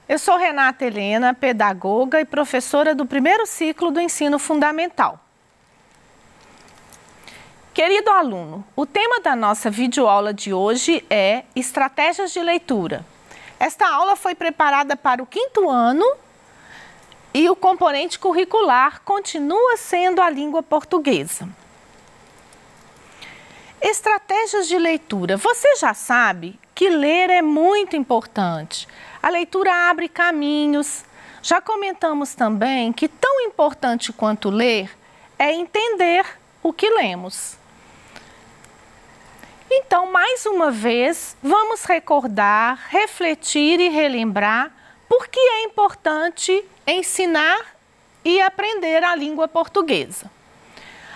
Eu sou Renata Helena, pedagoga e professora do primeiro ciclo do ensino fundamental. Querido aluno, o tema da nossa videoaula de hoje é Estratégias de Leitura. Esta aula foi preparada para o 5º ano e o componente curricular continua sendo a língua portuguesa. Estratégias de leitura. Você já sabe que ler é muito importante. A leitura abre caminhos. Já comentamos também que tão importante quanto ler é entender o que lemos. Então, mais uma vez, vamos recordar, refletir e relembrar por que é importante ensinar e aprender a língua portuguesa.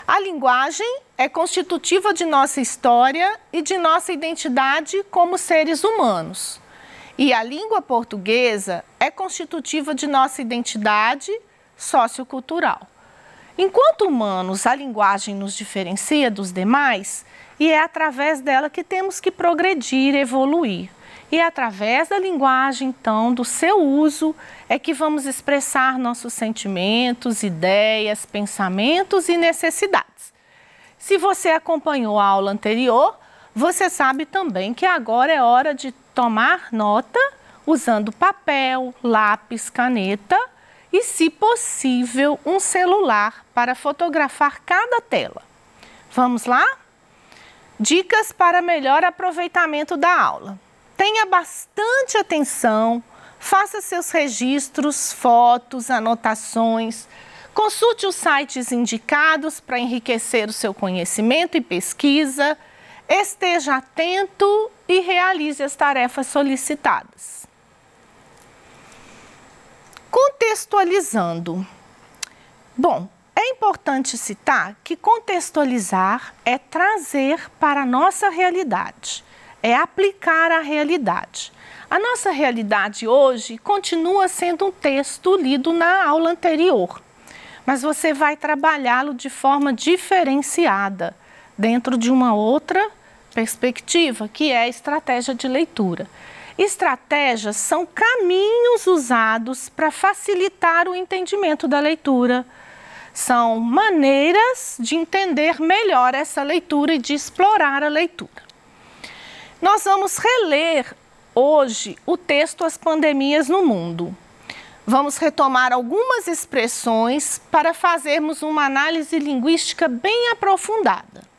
A linguagem é constitutiva de nossa história e de nossa identidade como seres humanos. E a língua portuguesa é constitutiva de nossa identidade sociocultural. Enquanto humanos, a linguagem nos diferencia dos demais e é através dela que temos que progredir, evoluir. E é através da linguagem, então, do seu uso, é que vamos expressar nossos sentimentos, ideias, pensamentos e necessidades. Se você acompanhou a aula anterior, você sabe também que agora é hora de tomar nota usando papel, lápis, caneta e, se possível, um celular para fotografar cada tela. Vamos lá? Dicas para melhor aproveitamento da aula. Tenha bastante atenção, faça seus registros, fotos, anotações, consulte os sites indicados para enriquecer o seu conhecimento e pesquisa, esteja atento e realize as tarefas solicitadas. Contextualizando. Bom, é importante citar que contextualizar é trazer para a nossa realidade, é aplicar a realidade. A nossa realidade hoje continua sendo um texto lido na aula anterior, mas você vai trabalhá-lo de forma diferenciada, dentro de uma outra perspectiva, que é a estratégia de leitura. Estratégias são caminhos usados para facilitar o entendimento da leitura. São maneiras de entender melhor essa leitura e de explorar a leitura. Nós vamos reler hoje o texto As Pandemias no Mundo. Vamos retomar algumas expressões para fazermos uma análise linguística bem aprofundada.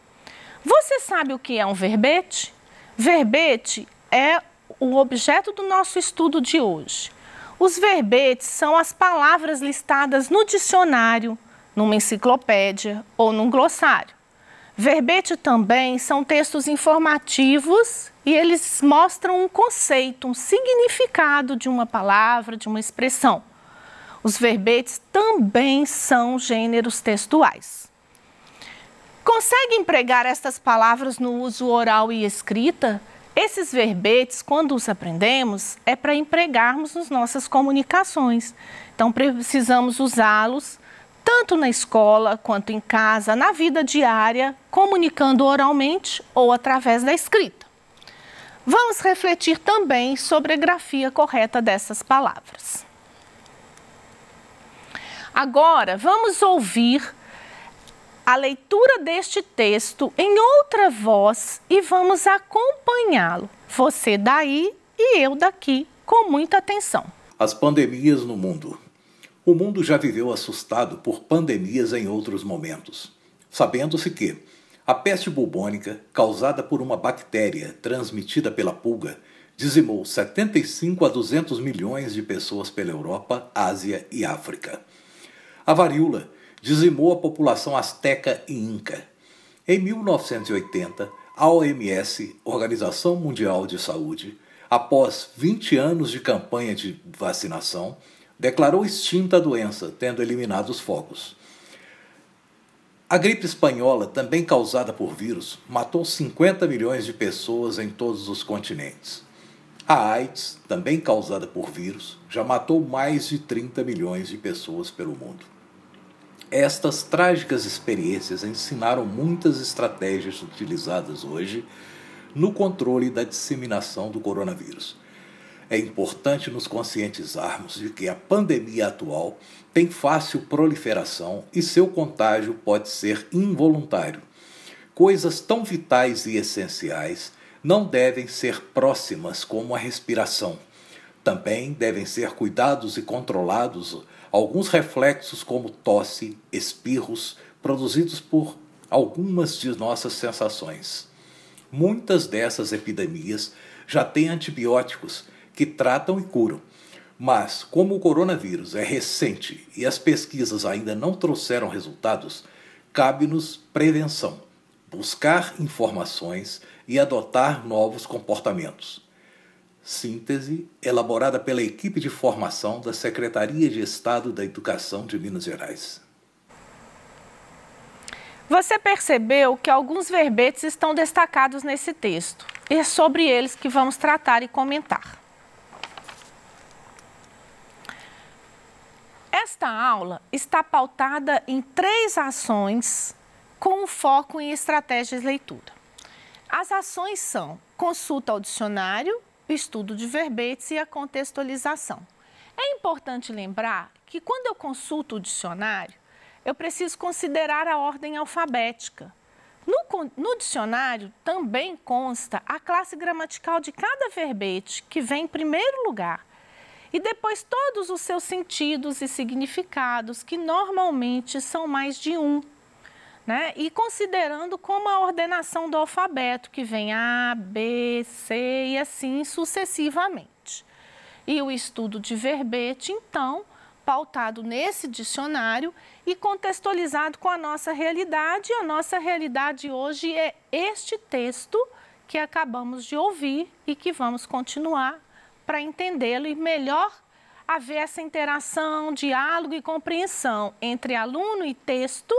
Você sabe o que é um verbete? Verbete é o objeto do nosso estudo de hoje. Os verbetes são as palavras listadas no dicionário, numa enciclopédia ou num glossário. Verbete também são textos informativos e eles mostram um conceito, um significado de uma palavra, de uma expressão. Os verbetes também são gêneros textuais. Consegue empregar estas palavras no uso oral e escrita? Esses verbetes, quando os aprendemos, é para empregarmos nas nossas comunicações. Então, precisamos usá-los tanto na escola quanto em casa, na vida diária, comunicando oralmente ou através da escrita. Vamos refletir também sobre a grafia correta dessas palavras. Agora, vamos ouvir a leitura deste texto em outra voz e vamos acompanhá-lo. Você daí e eu daqui, com muita atenção. As pandemias no mundo. O mundo já viveu assustado por pandemias em outros momentos. Sabendo-se que a peste bubônica, causada por uma bactéria transmitida pela pulga, dizimou 75 a 200 milhões de pessoas pela Europa, Ásia e África. A varíola dizimou a população asteca e inca. Em 1980, a OMS, Organização Mundial de Saúde, após 20 anos de campanha de vacinação, declarou extinta a doença, tendo eliminado os focos. A gripe espanhola, também causada por vírus, matou 50 milhões de pessoas em todos os continentes. A AIDS, também causada por vírus, já matou mais de 30 milhões de pessoas pelo mundo. Estas trágicas experiências ensinaram muitas estratégias utilizadas hoje no controle da disseminação do coronavírus. É importante nos conscientizarmos de que a pandemia atual tem fácil proliferação e seu contágio pode ser involuntário. Coisas tão vitais e essenciais não devem ser próximas como a respiração. Também devem ser cuidados e controlados alguns reflexos como tosse, espirros, produzidos por algumas de nossas sensações. Muitas dessas epidemias já têm antibióticos que tratam e curam. Mas, como o coronavírus é recente e as pesquisas ainda não trouxeram resultados, cabe-nos prevenção, buscar informações e adotar novos comportamentos. Síntese elaborada pela equipe de formação da Secretaria de Estado da Educação de Minas Gerais. Você percebeu que alguns verbetes estão destacados nesse texto, e é sobre eles que vamos tratar e comentar. Esta aula está pautada em 3 ações com foco em estratégias de leitura. As ações são consulta ao dicionário, estudo de verbetes e a contextualização. É importante lembrar que quando eu consulto o dicionário, eu preciso considerar a ordem alfabética. No dicionário também consta a classe gramatical de cada verbete, que vem em primeiro lugar, e depois todos os seus sentidos e significados, que normalmente são mais de um, né? E considerando como a ordenação do alfabeto, que vem A, B, C e assim sucessivamente. E o estudo de verbete, então, pautado nesse dicionário e contextualizado com a nossa realidade. A nossa realidade hoje é este texto que acabamos de ouvir e que vamos continuar para entendê-lo e melhor haver essa interação, diálogo e compreensão entre aluno e texto,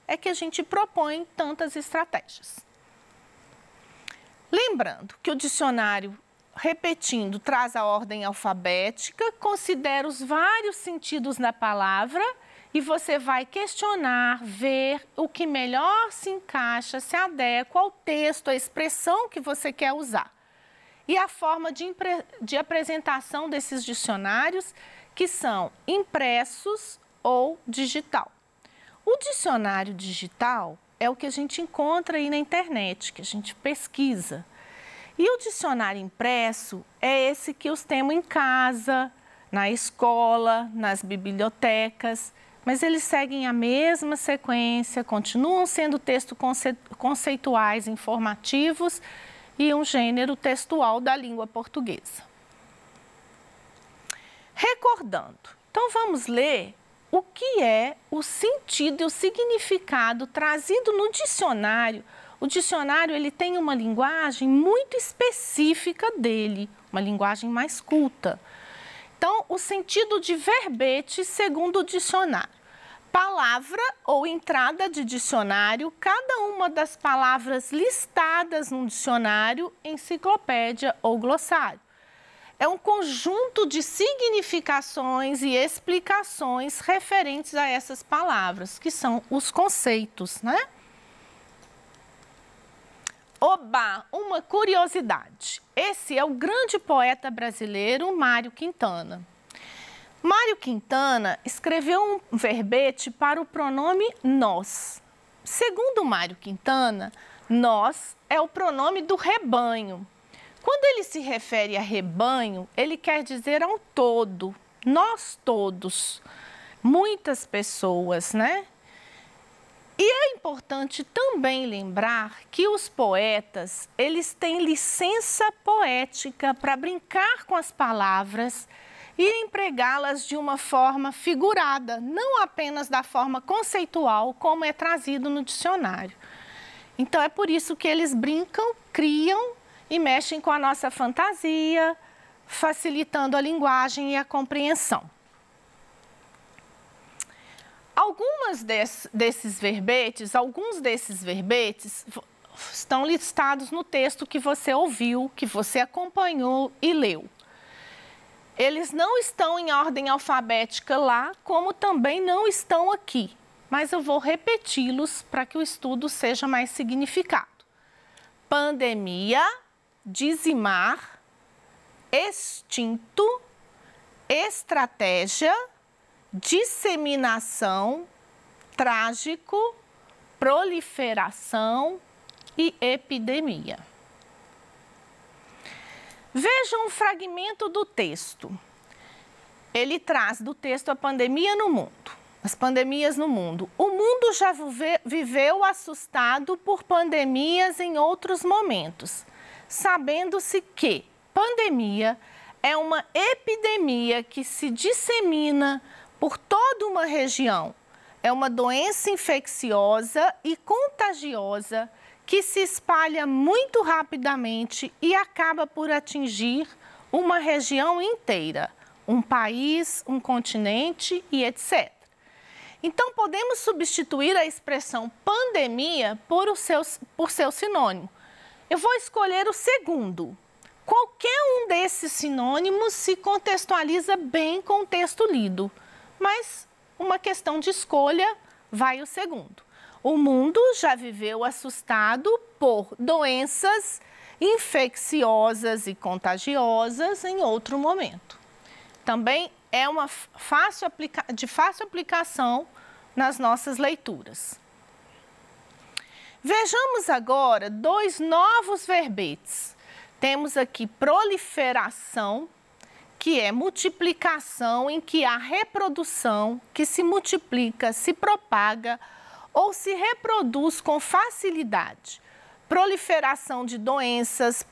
é que a gente propõe tantas estratégias. Lembrando que o dicionário, repetindo, traz a ordem alfabética, considera os vários sentidos da palavra e você vai questionar, ver o que melhor se encaixa, se adequa ao texto, à expressão que você quer usar. E a forma de apresentação desses dicionários, que são impressos ou digital. O dicionário digital é o que a gente encontra aí na internet, que a gente pesquisa. E o dicionário impresso é esse que os temos em casa, na escola, nas bibliotecas, mas eles seguem a mesma sequência, continuam sendo textos conceituais, informativos e um gênero textual da língua portuguesa. Recordando, então vamos ler o que é o sentido e o significado trazido no dicionário. O dicionário ele tem uma linguagem muito específica dele, uma linguagem mais culta. Então, o sentido de verbete segundo o dicionário. Palavra ou entrada de dicionário, cada uma das palavras listadas no dicionário, enciclopédia ou glossário. É um conjunto de significações e explicações referentes a essas palavras, que são os conceitos, né? Oba, uma curiosidade. Esse é o grande poeta brasileiro Mário Quintana. Mário Quintana escreveu um verbete para o pronome nós. Segundo Mário Quintana, nós é o pronome do rebanho. Quando ele se refere a rebanho, ele quer dizer ao todo, nós todos, muitas pessoas, né? E é importante também lembrar que os poetas, eles têm licença poética para brincar com as palavras e empregá-las de uma forma figurada, não apenas da forma conceitual, como é trazido no dicionário. Então, é por isso que eles brincam, criam e mexem com a nossa fantasia, facilitando a linguagem e a compreensão. Alguns desses verbetes estão listados no texto que você ouviu, que você acompanhou e leu. Eles não estão em ordem alfabética lá, como também não estão aqui, mas eu vou repeti-los para que o estudo seja mais significado. Pandemia, dizimar, extinto, estratégia, disseminação, trágico, proliferação e epidemia. Veja um fragmento do texto. Ele traz do texto a pandemia no mundo, as pandemias no mundo. O mundo já viveu assustado por pandemias em outros momentos, sabendo-se que pandemia é uma epidemia que se dissemina por toda uma região. É uma doença infecciosa e contagiosa que se espalha muito rapidamente e acaba por atingir uma região inteira, um país, um continente e etc. Então, podemos substituir a expressão pandemia por seu sinônimo. Eu vou escolher o segundo. Qualquer um desses sinônimos se contextualiza bem com o texto lido, mas uma questão de escolha vai o segundo. O mundo já viveu assustado por doenças infecciosas e contagiosas em outro momento. Também é de fácil aplicação nas nossas leituras. Vejamos agora dois novos verbetes. Temos aqui proliferação, que é multiplicação em que há reprodução, que se multiplica, se propaga ou se reproduz com facilidade. Proliferação de doenças,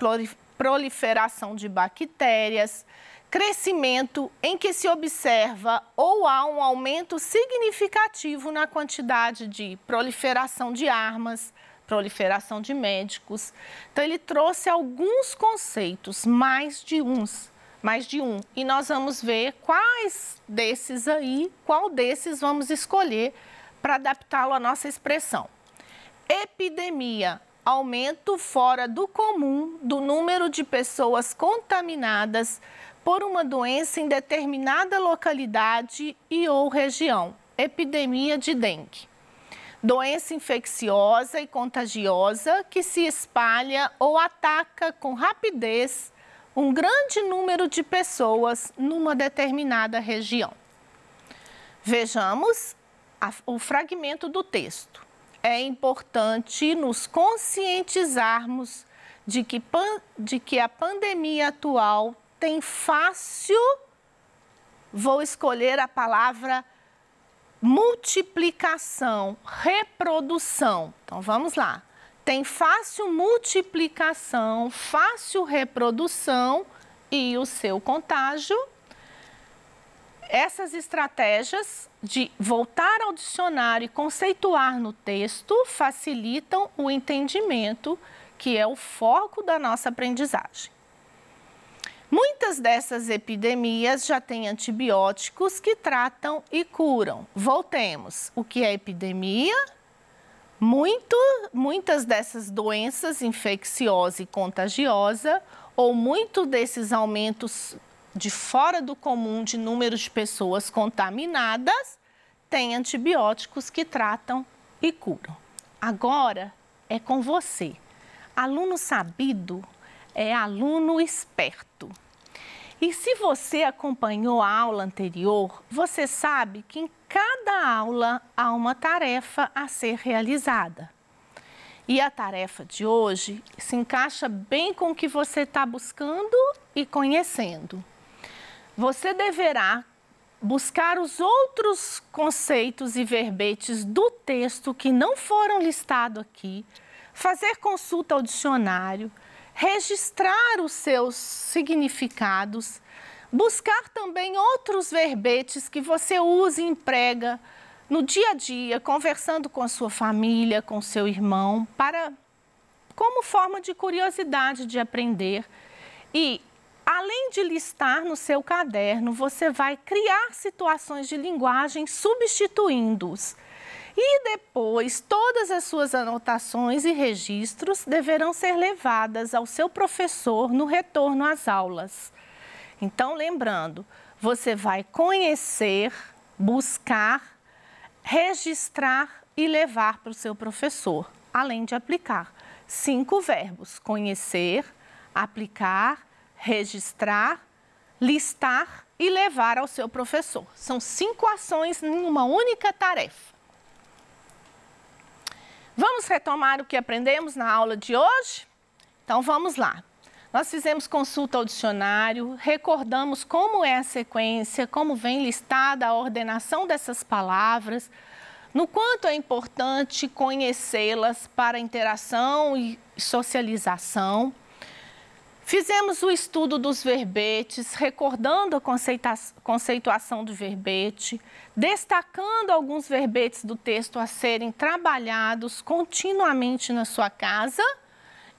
proliferação de bactérias, crescimento em que se observa ou há um aumento significativo na quantidade de proliferação de armas, proliferação de médicos. Então, ele trouxe alguns conceitos, mais de um. E nós vamos ver quais desses aí, qual desses vamos escolher para adaptá-lo à nossa expressão. Epidemia, aumento fora do comum do número de pessoas contaminadas por uma doença em determinada localidade e ou região. Epidemia de dengue. Doença infecciosa e contagiosa que se espalha ou ataca com rapidez um grande número de pessoas numa determinada região. Vejamos o fragmento do texto. É importante nos conscientizarmos de que a pandemia atual tem fácil, vou escolher a palavra multiplicação, reprodução. Então, vamos lá. Tem fácil multiplicação, fácil reprodução e o seu contágio. Essas estratégias de voltar ao dicionário e conceituar no texto facilitam o entendimento, que é o foco da nossa aprendizagem. Muitas dessas epidemias já têm antibióticos que tratam e curam. Voltemos. O que é epidemia? Muitas dessas doenças infecciosa e contagiosa, ou muito desses aumentos de fora do comum de número de pessoas contaminadas, têm antibióticos que tratam e curam. Agora é com você. Aluno sabido é aluno esperto. E se você acompanhou a aula anterior, você sabe que em cada aula há uma tarefa a ser realizada. E a tarefa de hoje se encaixa bem com o que você está buscando e conhecendo. Você deverá buscar os outros conceitos e verbetes do texto que não foram listados aqui, fazer consulta ao dicionário, registrar os seus significados, buscar também outros verbetes que você usa e emprega no dia a dia, conversando com a sua família, com seu irmão, como forma de curiosidade de aprender. E, além de listar no seu caderno, você vai criar situações de linguagem substituindo-os. E depois, todas as suas anotações e registros deverão ser levadas ao seu professor no retorno às aulas. Então, lembrando, você vai conhecer, buscar, registrar e levar para o seu professor, além de aplicar 5 verbos: conhecer, aplicar, registrar, listar e levar ao seu professor. São 5 ações em uma única tarefa. Vamos retomar o que aprendemos na aula de hoje? Então vamos lá. Nós fizemos consulta ao dicionário, recordamos como é a sequência, como vem listada a ordenação dessas palavras, no quanto é importante conhecê-las para interação e socialização. Fizemos o estudo dos verbetes, recordando a conceituação do verbete, destacando alguns verbetes do texto a serem trabalhados continuamente na sua casa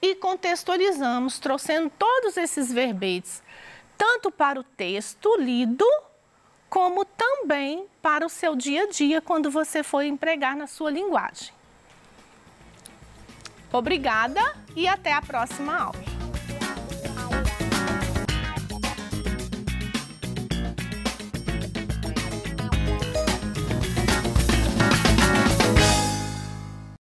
e contextualizamos, trouxendo todos esses verbetes, tanto para o texto lido, como também para o seu dia a dia, quando você for empregar na sua linguagem. Obrigada e até a próxima aula.